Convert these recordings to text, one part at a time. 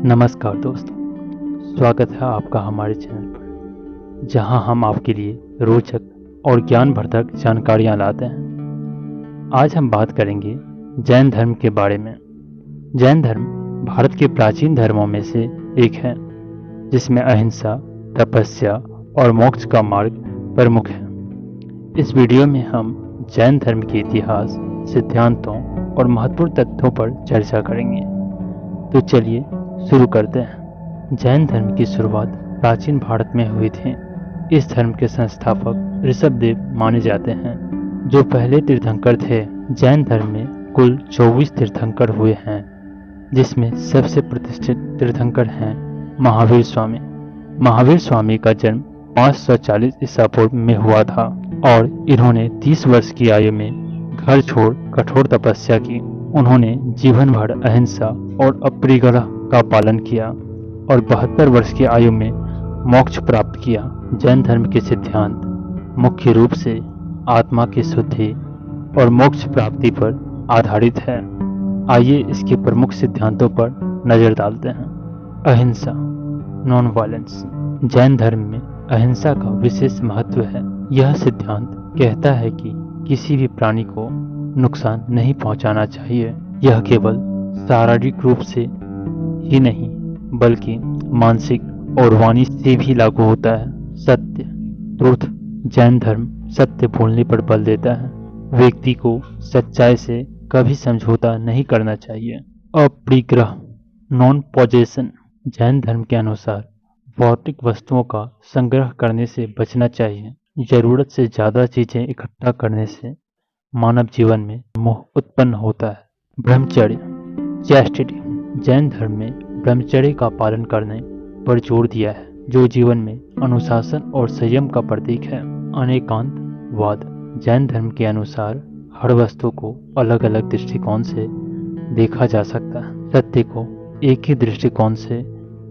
नमस्कार दोस्तों, स्वागत है आपका हमारे चैनल पर, जहां हम आपके लिए रोचक और ज्ञानवर्धक जानकारियां लाते हैं। आज हम बात करेंगे जैन धर्म के बारे में। जैन धर्म भारत के प्राचीन धर्मों में से एक है, जिसमें अहिंसा, तपस्या और मोक्ष का मार्ग प्रमुख है। इस वीडियो में हम जैन धर्म के इतिहास, सिद्धांतों और महत्वपूर्ण तथ्यों पर चर्चा करेंगे। तो चलिए शुरू करते हैं। जैन धर्म की शुरुआत प्राचीन भारत में हुई थी। इस धर्म के संस्थापक ऋषभदेव माने जाते हैं, जो पहले तीर्थंकर थे। जैन धर्म में कुल 24 तीर्थंकर हुए हैं, जिसमें सबसे प्रतिष्ठित तीर्थंकर हैं महावीर स्वामी। महावीर स्वामी का जन्म 540 ईसा पूर्व में हुआ था और इन्होंने 30 वर्ष की आयु में घर छोड़ कठोर तपस्या की। उन्होंने जीवन भर अहिंसा और अपरिग्रह का पालन किया और 72 वर्ष की आयु में मोक्ष प्राप्त किया। जैन धर्म के सिद्धांत मुख्य रूप से आत्मा की शुद्धि और मोक्ष प्राप्ति पर आधारित है। आइए इसके प्रमुख सिद्धांतों पर नजर डालते हैं। अहिंसा, नॉन वायलेंस। जैन धर्म में अहिंसा का विशेष महत्व है। यह सिद्धांत कहता है कि किसी भी प्राणी को नुकसान नहीं पहुंचाना चाहिए। यह केवल शारीरिक रूप से ही नहीं, बल्कि मानसिक और वाणी से भी लागू होता है। सत्य, ट्रुथ। जैन धर्म सत्य बोलने पर बल देता है। व्यक्ति को सच्चाई से कभी समझौता नहीं करना चाहिए। अपरिग्रह, नॉन पॉजेशन। जैन धर्म के अनुसार भौतिक वस्तुओं का संग्रह करने से बचना चाहिए। जरूरत से ज्यादा चीजें इकट्ठा करने से मानव जीवन में मोह उत्पन्न होता है। ब्रह्मचर्य, चैस्टिटी। जैन धर्म में ब्रह्मचर्य का पालन करने पर जोर दिया है, जो जीवन में अनुशासन और संयम का प्रतीक है। अनेकांतवाद। जैन धर्म के अनुसार हर वस्तु को अलग अलग दृष्टिकोण से देखा जा सकता है। सत्य को एक ही दृष्टिकोण से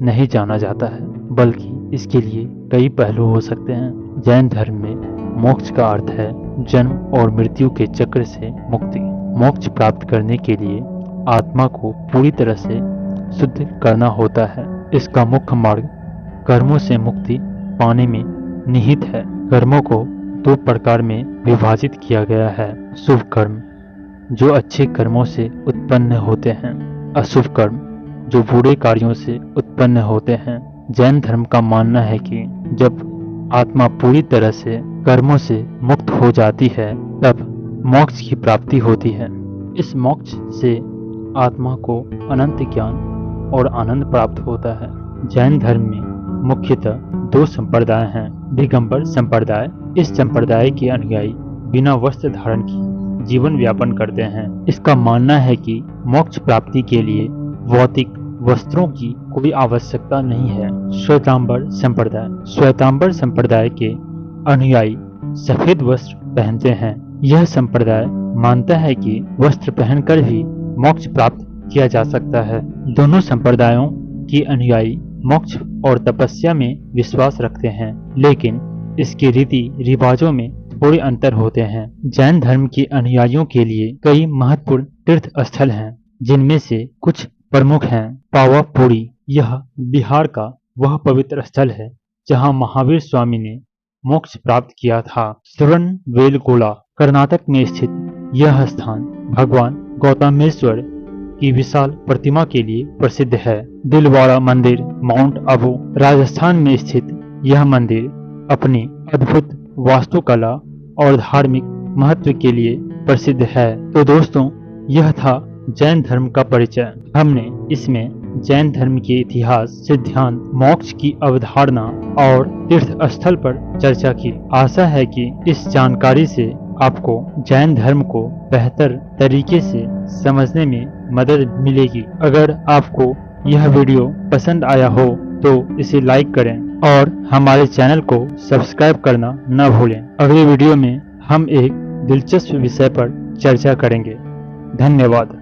नहीं जाना जाता है, बल्कि इसके लिए कई पहलू हो सकते हैं। जैन धर्म में मोक्ष का अर्थ है जन्म और मृत्यु के चक्र से मुक्ति। मोक्ष प्राप्त करने के लिए आत्मा को पूरी तरह से शुद्ध करना होता है। इसका मुख्य मार्ग कर्मों से मुक्ति पाने में निहित है। कर्मों को 2 प्रकार में विभाजित किया गया है। शुभ कर्म, जो अच्छे कर्मों से उत्पन्न होते हैं। अशुभ कर्म, जो बुरे कार्यों से उत्पन्न होते हैं। जैन धर्म का मानना है कि जब आत्मा पूरी तरह से कर्मों से मुक्त हो जाती है, तब मोक्ष की प्राप्ति होती है। इस मोक्ष से आत्मा को अनंत ज्ञान और आनंद प्राप्त होता है। जैन धर्म में मुख्यतः 2 संप्रदाय हैं। दिगंबर संप्रदाय। इस संप्रदाय के अनुयायी बिना वस्त्र धारण की जीवन यापन करते हैं। इसका मानना है कि मोक्ष प्राप्ति के लिए भौतिक वस्त्रों की कोई आवश्यकता नहीं है। श्वेतांबर संप्रदाय। श्वेतांबर संप्रदाय के अनुयायी सफेद वस्त्र पहनते हैं। यह संप्रदाय मानता है कि वस्त्र पहनकर भी मोक्ष प्राप्त किया जा सकता है। दोनों संप्रदायों के अनुयायी मोक्ष और तपस्या में विश्वास रखते हैं, लेकिन इसके रीति रिवाजों में थोड़े अंतर होते हैं। जैन धर्म के अनुयायियों के लिए कई महत्वपूर्ण तीर्थ स्थल हैं, जिनमें से कुछ प्रमुख हैं। पावापुरी, यह बिहार का वह पवित्र स्थल है जहां महावीर स्वामी ने मोक्ष प्राप्त किया था। श्रवणबेलगोला, कर्नाटक में स्थित यह स्थान भगवान गौतमेश्वर की विशाल प्रतिमा के लिए प्रसिद्ध है। दिलवाड़ा मंदिर, माउंट आबू, राजस्थान में स्थित यह मंदिर अपनी अद्भुत वास्तुकला और धार्मिक महत्व के लिए प्रसिद्ध है। तो दोस्तों, यह था जैन धर्म का परिचय। हमने इसमें जैन धर्म के इतिहास, सिद्धांत, मोक्ष की अवधारणा और तीर्थ स्थल पर चर्चा की। आशा है कि इस जानकारी से आपको जैन धर्म को बेहतर तरीके से समझने में मदद मिलेगी। अगर आपको यह वीडियो पसंद आया हो तो इसे लाइक करें और हमारे चैनल को सब्सक्राइब करना न भूलें। अगले वीडियो में हम एक दिलचस्प विषय पर चर्चा करेंगे। धन्यवाद।